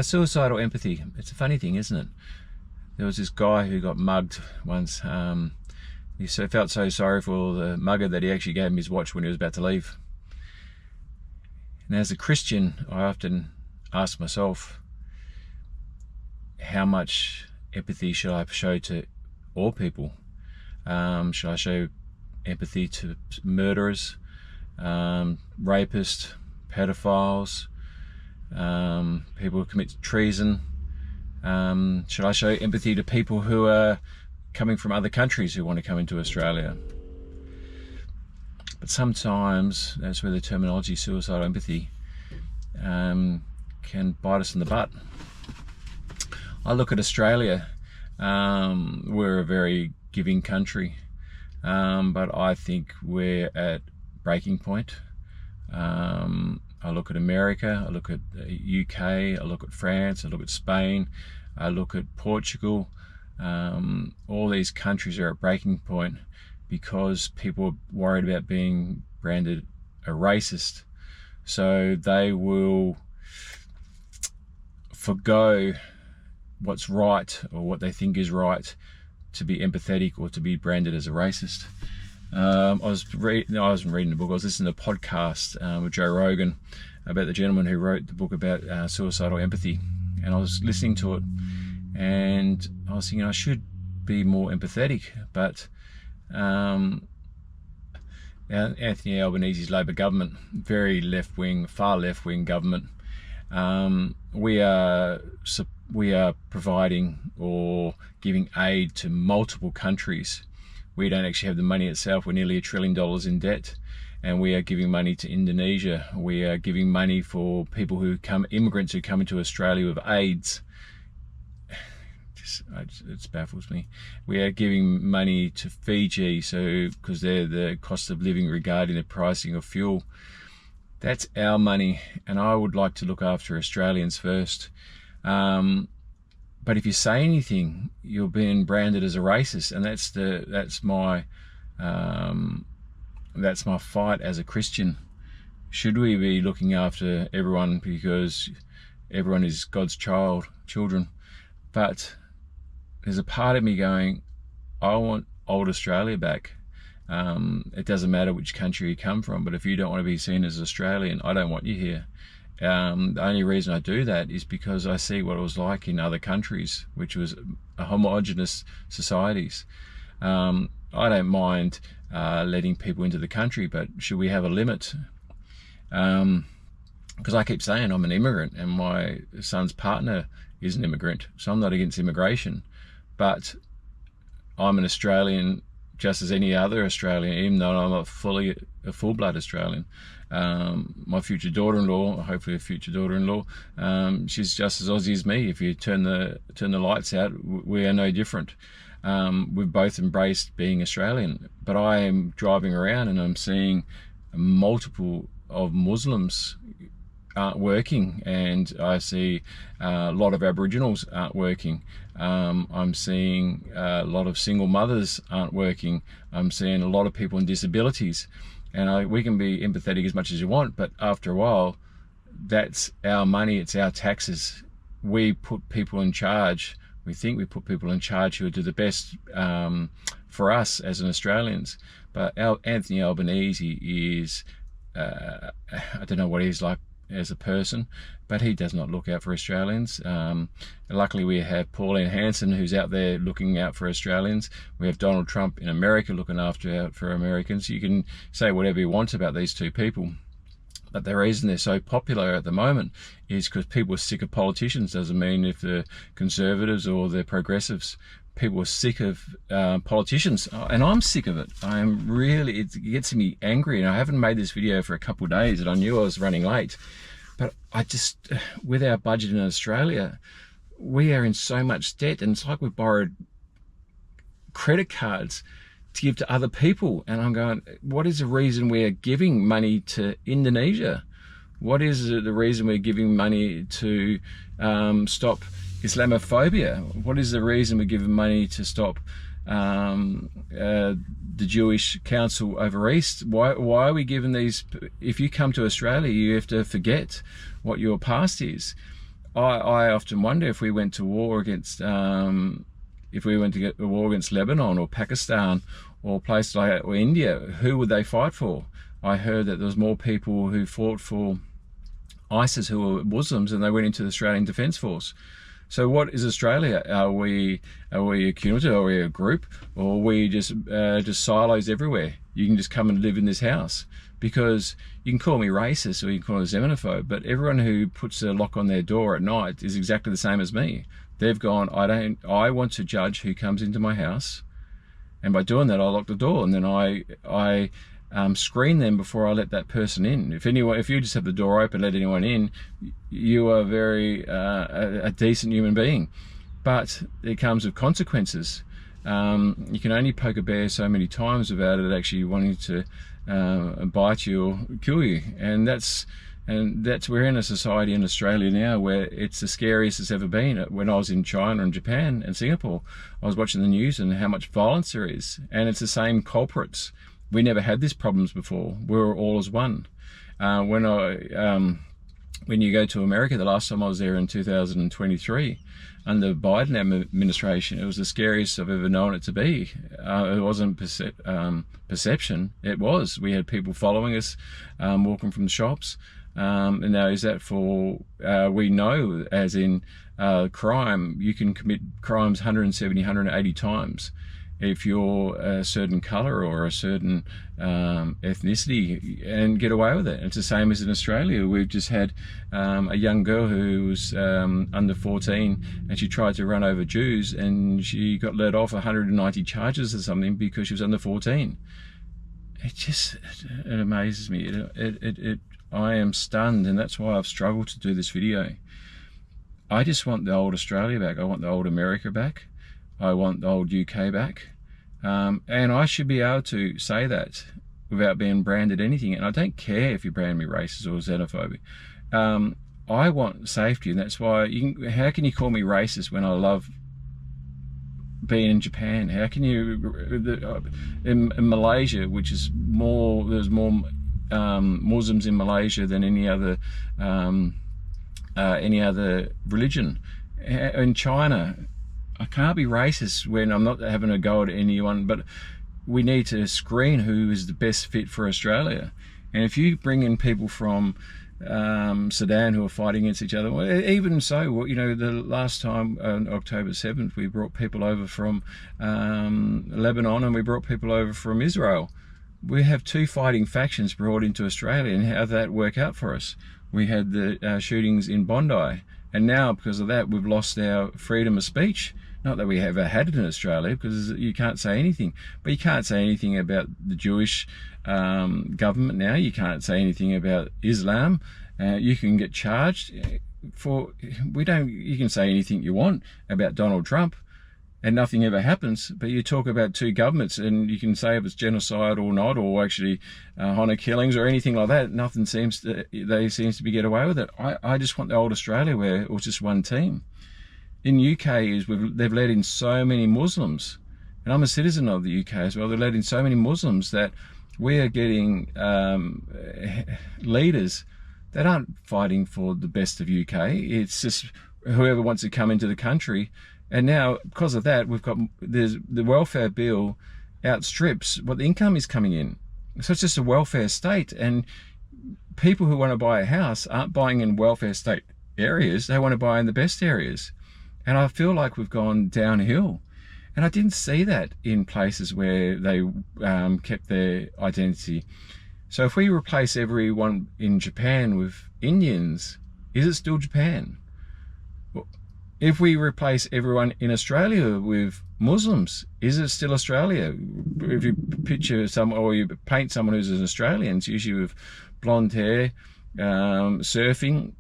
Suicidal empathy. It's a funny thing, isn't it? There was this guy who got mugged once. Felt so sorry for the mugger that he actually gave him his watch when he was about to leave. And as a Christian, I often ask myself, how much empathy should I show to all people? Should I show empathy to murderers, rapists, pedophiles, people who commit treason? Should I show empathy to people who are coming from other countries who want to come into Australia? But sometimes that's where the terminology suicidal empathy can bite us in the butt. I look at Australia. We're a very giving country, but I think we're at breaking point. I look at America, I look at the UK, I look at France, I look at Spain, I look at Portugal. All these countries are at breaking point because people are worried about being branded a racist. So they will forgo what's right or what they think is right to be empathetic or to be branded as a racist. I wasn't reading a book, I was listening to a podcast with Joe Rogan about the gentleman who wrote the book about suicidal empathy, and I was listening to it and I was thinking I should be more empathetic, but Anthony Albanese's Labor government, very left-wing, far left-wing government, we are providing or giving aid to multiple countries. We don't actually have the money itself. We're nearly $1 trillion in debt, and we are giving money to Indonesia. We are giving money for people who immigrants who come into Australia with AIDS. It baffles me. We are giving money to Fiji, because they're the cost of living regarding the pricing of fuel. That's our money, and I would like to look after Australians first. But if you say anything, you're being branded as a racist, and that's my fight as a Christian. Should we be looking after everyone because everyone is God's children? But there's a part of me going, I want old Australia back. It doesn't matter which country you come from, but if you don't want to be seen as Australian, I don't want you here. The only reason I do that is because I see what it was like in other countries, which was homogenous societies. I don't mind letting people into the country, but should we have a limit? Because I keep saying I'm an immigrant and my son's partner is an immigrant, so I'm not against immigration, but I'm an Australian just as any other Australian, even though I'm not fully a full-blood Australian. My future daughter-in-law, hopefully a future daughter-in-law, she's just as Aussie as me. If you turn the lights out, we are no different. We've both embraced being Australian, but I am driving around and I'm seeing multiple of Muslims aren't working, and I see a lot of Aboriginals aren't working. I'm seeing a lot of single mothers aren't working. I'm seeing a lot of people with disabilities, and we can be empathetic as much as you want, but after a while, that's our money, it's our taxes. We put people in charge. We think we put people in charge who will do the best for us as an Australians. But Anthony Albanese is, I don't know what he's like as a person, but he does not look out for Australians. Luckily we have Pauline Hanson, who's out there looking out for Australians. We have Donald Trump in America looking out for Americans. You can say whatever you want about these two people, but the reason they're so popular at the moment is because people are sick of politicians. Doesn't mean if they're conservatives or they're progressives. People are sick of politicians, and I'm sick of it. It gets me angry, and I haven't made this video for a couple of days, and I knew I was running late. But with our budget in Australia, we are in so much debt, and it's like we've borrowed credit cards to give to other people. And I'm going, what is the reason we are giving money to Indonesia? What is the reason we're giving money to stop Islamophobia? What is the reason we're giving money to stop the Jewish Council over East? Why are we giving these? If you come to Australia, you have to forget what your past is. I often wonder if we went to war against, if we went to get a war against Lebanon or Pakistan or places like that, or India, who would they fight for? I heard that there was more people who fought for ISIS who were Muslims, and they went into the Australian Defence Force. So what is Australia? Are we a community? Are we a group? Or are we just silos everywhere? You can just come and live in this house. Because you can call me racist or you can call me xenophobe, but everyone who puts a lock on their door at night is exactly the same as me. They've gone, I want to judge who comes into my house, and by doing that I lock the door, and then I screen them before I let that person in. If you just have the door open, let anyone in, you are a decent human being. But it comes with consequences. You can only poke a bear so many times without it actually wanting to bite you or kill you. And we're in a society in Australia now where it's the scariest it's ever been. When I was in China and Japan and Singapore, I was watching the news and how much violence there is, and it's the same culprits. We never had these problems before. We were all as one. When you go to America, the last time I was there in 2023, under Biden administration, it was the scariest I've ever known it to be. It wasn't perception, it was. We had people following us, walking from the shops. And now is that for, we know as in crime, you can commit crimes 170, 180 times. If you're a certain color or a certain ethnicity, and get away with it. It's the same as in Australia. We've just had a young girl who was under 14, and she tried to run over Jews, and she got let off 190 charges or something because she was under 14. It amazes me. I am stunned, and that's why I've struggled to do this video. I just want the old Australia back. I want the old America back. I want the old UK back. And I should be able to say that without being branded anything. And I don't care if you brand me racist or xenophobic. I want safety, and that's why how can you call me racist when I love being in Japan? How can you, in Malaysia, which is there's more Muslims in Malaysia than any other religion. In China, I can't be racist when I'm not having a go at anyone, but we need to screen who is the best fit for Australia. And if you bring in people from Sudan who are fighting against each other, well, even so, you know, the last time on October 7th, we brought people over from Lebanon, and we brought people over from Israel. We have two fighting factions brought into Australia, and how did that work out for us? We had the shootings in Bondi, and now because of that we've lost our freedom of speech. Not that we ever had it in Australia, because you can't say anything, but you can't say anything about the Jewish government now. You can't say anything about Islam. You can get charged for, you can say anything you want about Donald Trump and nothing ever happens, but you talk about two governments and you can say if it's genocide or not, or actually honor killings or anything like that, nothing seems to be get away with it. I just want the old Australia where it was just one team. In UK, they've let in so many Muslims, and I'm a citizen of the UK as well. They've let in so many Muslims that we are getting leaders that aren't fighting for the best of UK. It's just whoever wants to come into the country. And now, because of that, there's the welfare bill outstrips what the income is coming in. So it's just a welfare state, and people who want to buy a house aren't buying in welfare state areas. They want to buy in the best areas. And I feel like we've gone downhill. And I didn't see that in places where they kept their identity. So if we replace everyone in Japan with Indians, is it still Japan? If we replace everyone in Australia with Muslims, is it still Australia? If you picture or you paint someone who's an Australian, it's usually with blonde hair, surfing.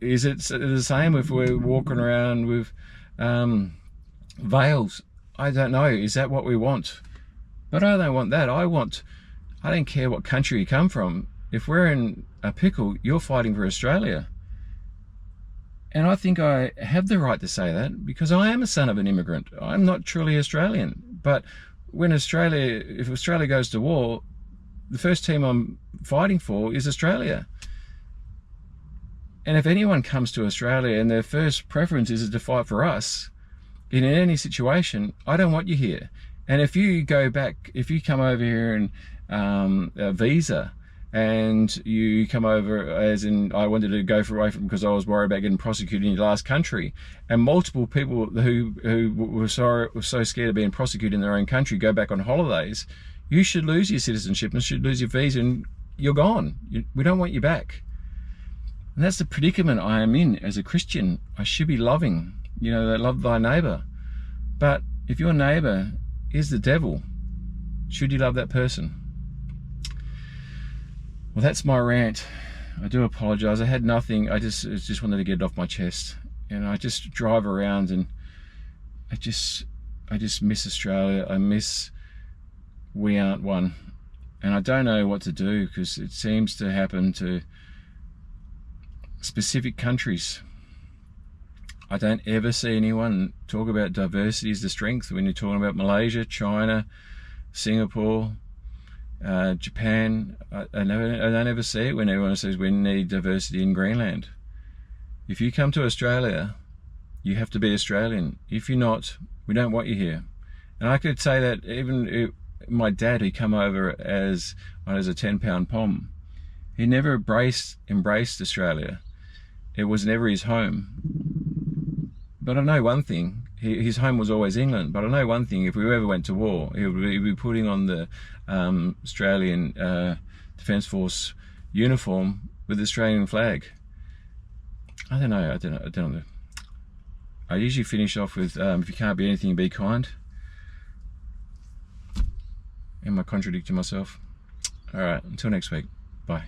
Is it the same if we're walking around with veils? I don't know. Is that what we want? But I don't want that. I don't care what country you come from. If we're in a pickle, you're fighting for Australia. And I think I have the right to say that because I am a son of an immigrant. I'm not truly Australian. But if Australia goes to war, the first team I'm fighting for is Australia. And if anyone comes to Australia and their first preference is to fight for us, in any situation, I don't want you here. And if you go back, if you come over here and a visa, and you come over as in, I wanted to go away from because I was worried about getting prosecuted in your last country, and multiple people who were so scared of being prosecuted in their own country go back on holidays, you should lose your citizenship and should lose your visa, and you're gone. We don't want you back. And that's the predicament I am in as a Christian. I should be loving, you know, love thy neighbor. But if your neighbor is the devil, should you love that person? Well, that's my rant. I do apologize. I had nothing. I just wanted to get it off my chest. And I just drive around and I just miss Australia. I miss we aren't one. And I don't know what to do, because it seems to happen to specific countries. I don't ever see anyone talk about diversity as the strength when you're talking about Malaysia, China, Singapore, Japan. I don't ever see it when everyone says we need diversity in Greenland. If you come to Australia, you have to be Australian. If you're not, we don't want you here. And I could say that even my dad, who come over as a 10-pound pom, he never embraced Australia. It was never his home. But I know one thing, his home was always England. But I know one thing, if we ever went to war, he would be putting on the Australian Defence Force uniform with the Australian flag. I don't know. I usually finish off with, if you can't be anything, be kind. Am I contradicting myself? All right, until next week. Bye.